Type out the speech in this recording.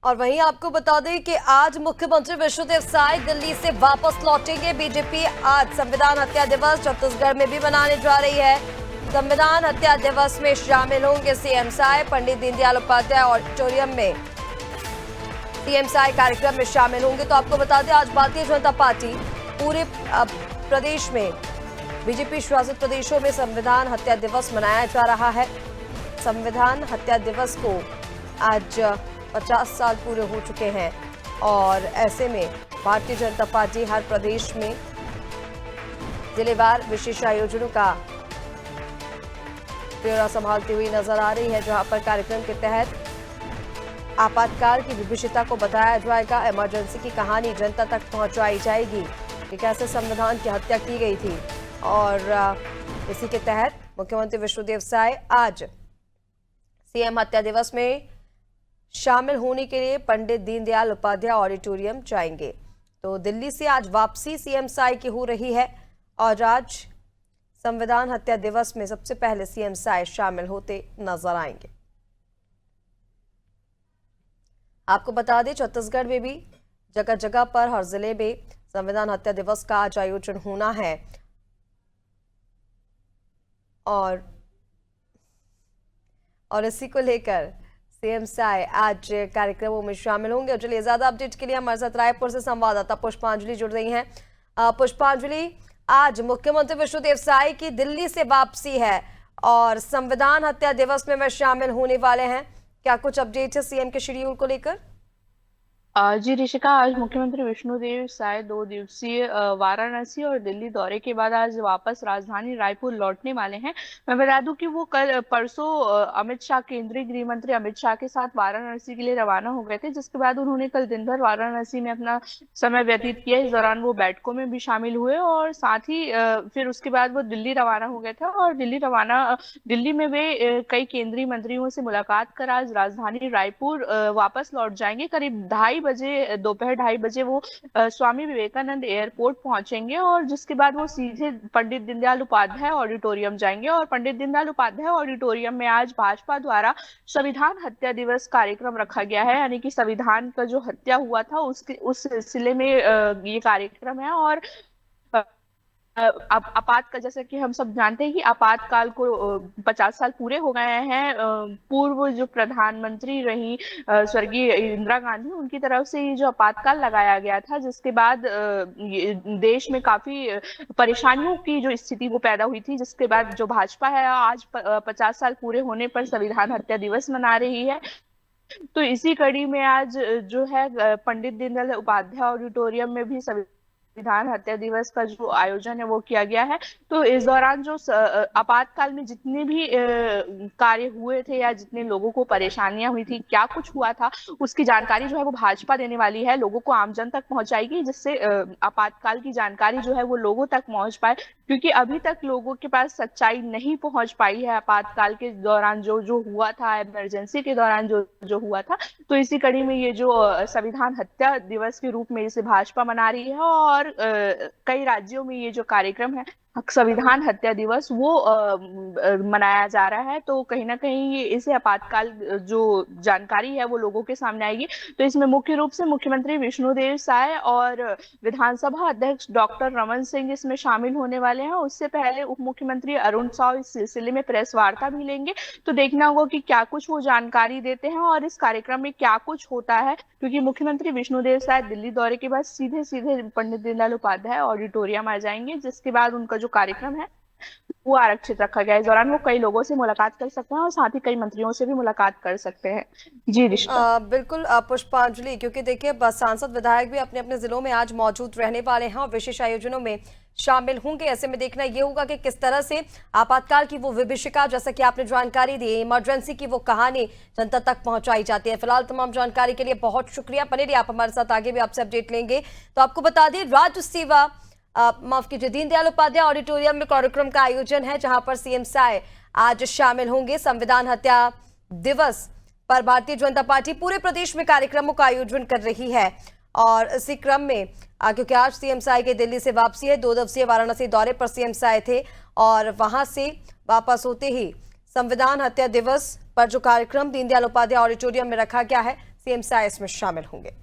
और वहीं आपको बता दें कि आज मुख्यमंत्री विष्णुदेव साय दिल्ली से वापस लौटेंगे। बीजेपी आज संविधान हत्या दिवस छत्तीसगढ़ में भी मनाने जा रही है। संविधान हत्या दिवस में शामिल होंगे सीएम साय। पंडित दीनदयाल उपाध्याय ऑडिटोरियम में सीएम साय कार्यक्रम में शामिल होंगे। तो आपको बता दें आज भारतीय जनता पार्टी पूरे प्रदेश में बीजेपी शासित प्रदेशों में संविधान हत्या दिवस मनाया जा रहा है। संविधान हत्या दिवस को आज 50 साल पूरे हो चुके हैं और ऐसे में भारतीय जनता पार्टी हर प्रदेश में जिलेवार विशेष आयोजनों का ब्यौरा संभालती हुई नजर आ रही है, जहां पर कार्यक्रम के तहत आपातकाल की विभिन्नता को बताया जाएगा। इमरजेंसी की कहानी जनता तक पहुंचाई जाएगी कि कैसे संविधान की हत्या की गई थी। और इसी के तहत मुख्यमंत्री विष्णुदेव साय आज सीएम हत्या दिवस में शामिल होने के लिए पंडित दीनदयाल उपाध्याय ऑडिटोरियम जाएंगे। तो दिल्ली से आज वापसी सीएम साय की हो रही है और आज संविधान हत्या दिवस में सबसे पहले सीएम साय शामिल होते नजर आएंगे। आपको बता दें छत्तीसगढ़ में भी जगह जगह पर हर जिले में संविधान हत्या दिवस का आज आयोजन होना है और इसी को लेकर सीएम साय आज कार्यक्रमों में शामिल होंगे। और चलिए ज्यादा अपडेट के लिए हमारे साथ रायपुर से संवाददाता पुष्पांजलि जुड़ रही हैं। पुष्पांजलि, आज मुख्यमंत्री विष्णुदेव साय की दिल्ली से वापसी है और संविधान हत्या दिवस में वे शामिल होने वाले हैं। क्या कुछ अपडेट है सीएम के शेड्यूल को लेकर? जी ऋषिका, आज मुख्यमंत्री विष्णुदेव साय 2 दिवसीय वाराणसी और दिल्ली दौरे के बाद आज वापस राजधानी रायपुर लौटने वाले हैं। मैं बता दूं कि वो कल परसों अमित शाह, केंद्रीय गृह मंत्री अमित शाह के साथ वाराणसी के लिए रवाना हो गए थे, जिसके बाद उन्होंने कल दिन भर वाराणसी में अपना समय व्यतीत किया। इस दौरान वो बैठकों में भी शामिल हुए और साथ ही फिर उसके बाद वो दिल्ली रवाना हो गए थे और दिल्ली में वे कई केंद्रीय मंत्रियों से मुलाकात कर आज राजधानी रायपुर वापस लौट जाएंगे। करीब दोपहर 2:30 बजे वो स्वामी विवेकानंद एयरपोर्ट पहुंचेंगे और जिसके बाद वो सीधे पंडित दीनदयाल उपाध्याय ऑडिटोरियम जाएंगे। और पंडित दीनदयाल उपाध्याय ऑडिटोरियम में आज भाजपा द्वारा संविधान हत्या दिवस कार्यक्रम रखा गया है, यानी कि संविधान का जो हत्या हुआ था उस सिलसिले में ये कार्यक्रम है। और आपातकाल, जैसे कि हम सब जानते हैं कि आपातकाल को 50 साल पूरे हो गए हैं। पूर्व जो प्रधानमंत्री रही स्वर्गीय इंदिरा गांधी, उनकी तरफ से ये जो आपातकाल लगाया गया था, जिसके बाद देश में काफी परेशानियों की जो स्थिति वो पैदा हुई थी, जिसके बाद जो भाजपा है आज 50 साल पूरे होने पर संविधान हत्या दिवस मना रही है। तो इसी कड़ी में आज जो है पंडित दीनदयाल उपाध्याय ऑडिटोरियम में भी संविधान हत्या दिवस का जो आयोजन है वो किया गया है। तो इस दौरान जो आपातकाल में जितने भी कार्य हुए थे या जितने लोगों को परेशानियां हुई थी, क्या कुछ हुआ था, उसकी जानकारी जो है वो भाजपा देने वाली है, लोगों को आमजन तक पहुंचाएगी, जिससे आपातकाल की जानकारी जो है वो लोगों तक पहुंच पाए। क्योंकि अभी तक लोगों के पास सच्चाई नहीं पहुंच पाई है आपातकाल के दौरान जो हुआ था, इमरजेंसी के दौरान जो हुआ था। तो इसी कड़ी में ये जो संविधान हत्या दिवस के रूप में इसे भाजपा मना रही है और कई राज्यों में ये जो कार्यक्रम है संविधान हत्या दिवस वो मनाया जा रहा है। तो कहीं ना कहीं ये इसे आपातकाल जो जानकारी है वो लोगों के सामने आएगी। तो इसमें मुख्य रूप से मुख्यमंत्री विष्णुदेव साय और विधानसभा अध्यक्ष डॉक्टर रमन सिंह इसमें शामिल होने वाले हैं। उससे पहले उप मुख्यमंत्री अरुण साव इस सिलसिले में प्रेस वार्ता भी लेंगे। तो देखना होगा कि क्या कुछ वो जानकारी देते हैं और इस कार्यक्रम में क्या कुछ होता है, क्योंकि मुख्यमंत्री विष्णुदेव साय दिल्ली दौरे के बाद सीधे पंडित दीनदयाल उपाध्याय ऑडिटोरियम आ जाएंगे, जिसके बाद उनका जो कार्यक्रम है वो आरक्षित रखा गया है। इस दौरान वो कई लोगों से मुलाकात कर सकते हैं और साथ ही कई मंत्रियों से भी मुलाकात कर सकते हैं। जी रिश्ता बिल्कुल पुष्पांजलि, क्योंकि देखिए सांसद विधायक भी अपने अपने जिलों में आज मौजूद रहने वाले हैं और विशेष आयोजनों में शामिल होंगे। ऐसे में देखना ये होगा कि किस तरह से आपातकाल की वो विभीषिका, जैसा कि आपने जानकारी दी, इमरजेंसी की वो कहानी जनता तक पहुंचाई जाती है। फिलहाल तमाम जानकारी के लिए बहुत शुक्रिया। बने रहिए आप हमारे साथ, आगे भी आपसे अपडेट लेंगे। तो आपको बता दें राज्य सेवा माफ कीजिए दीनदयाल उपाध्याय ऑडिटोरियम में कार्यक्रम का आयोजन है, जहां पर सीएम साय आज शामिल होंगे। संविधान हत्या दिवस पर भारतीय जनता पार्टी पूरे प्रदेश में कार्यक्रमों का आयोजन कर रही है और इसी क्रम में क्योंकि आज सीएम साय के दिल्ली से वापसी है, 2 दिवसीय वाराणसी दौरे पर सीएम साय थे और वहां से वापस होते ही संविधान हत्या दिवस पर जो कार्यक्रम दीनदयाल उपाध्याय ऑडिटोरियम में रखा गया है, सीएम साय इसमें शामिल होंगे।